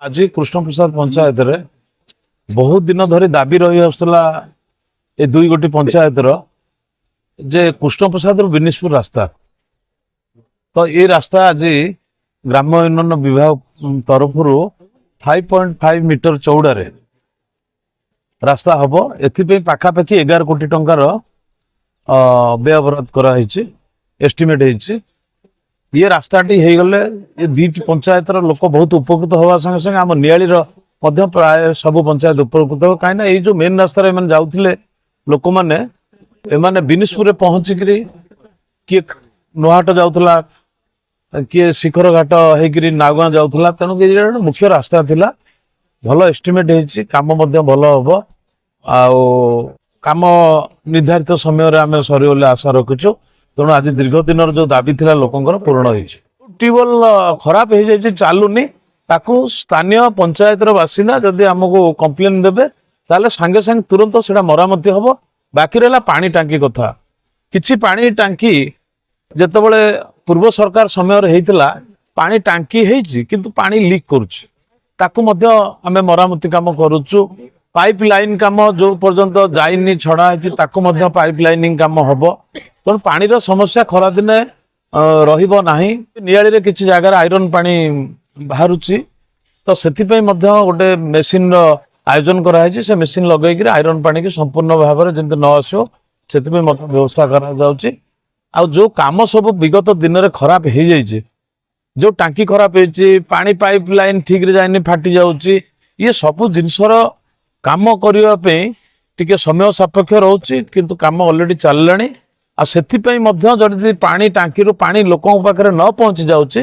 आज कृष्णप्रसाद पंचायत रे बहुत दिन धरी दाबी रही आसला ए दुई गोटी पंचायत जे कृष्णप्रसाद बिनिशपुर रास्ता तो ये रास्ता आज ग्राम्य उन्नयन विभाग तरफ 5.5 मीटर चौड़ारे रास्ता हम ए पाखापाखि 11 कोटी टंकार व्ययबराद कराई एस्टिमेट होती ये रास्ताटी हो गले ये दीटी पंचायत लोक बहुत उपकृत हवा संगे संगे आम नियाली प्राय सब पंचायत उपकृत हो कहीं ये जो मेन रास्तार जाऊे लोक मैंने बिनिशपुर पहुँचिक किए नुहाट जाऊला किए शिखर घाट होकर नागुआ जाऊला तेणुक ये मुख्य रास्ता थिला भल एस्टिमेट होती काम भल हम आम निर्धारित समय आम सर आशा रखीचु तेणु आज दीर्घ दिन जो दाबी थिला लोकंकर पूर्ण होइछि। ट्यूबवेल खराब हो जाए चलुनी ताकू स्थानीय पंचायत बासिंदा जदि आमको कंप्लेन देबे ताले सांगे सांगे तुरंत सेटा मरामती हम बाकी रहा पानी टांकी कथा किछि पानी टांकी जेतेबेले पूर्व सरकार समय होइतिला पानी टांकी होइछि किंतु पानी लीक करूछि ताकू मध्य आमे मरामती काम करूछु पाइप लाइन काम जो पर्यंत जाइनी छड़ा है ताकू मध्य पाइप लाइनिंग काम हम तेणु पानी समस्या खरा दिने रहिबो नाही नियाली किछि जगार आयरन पानी बाहरुछि तो सेथिपई मध्य गोटे मेसीन आयोजन कराई से मेसीन लगेगी आयरन पानी की संपूर्ण भाव में जमी न आसो से व्यवस्था करा आ जो काम सब विगत दिन में खराब हो जाइए जो टांकी खराब होती पानी पाइप लाइन ठीक रे जाइनी फाटी जाउची ये सब जिनसर काम करने टिके समय सापेक्ष रोचे किंतु काम ऑलरेडी चललानी आ सेथिपई मध्य जदि पानी टांकी पानी लोकों पाखे न पहुंची जाउची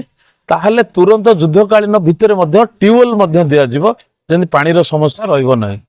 ताहले तुरंत युद्धकालीन भितर ट्यूबवेल दिया जिवो जेंति पानी समस्या रहिबो नाही।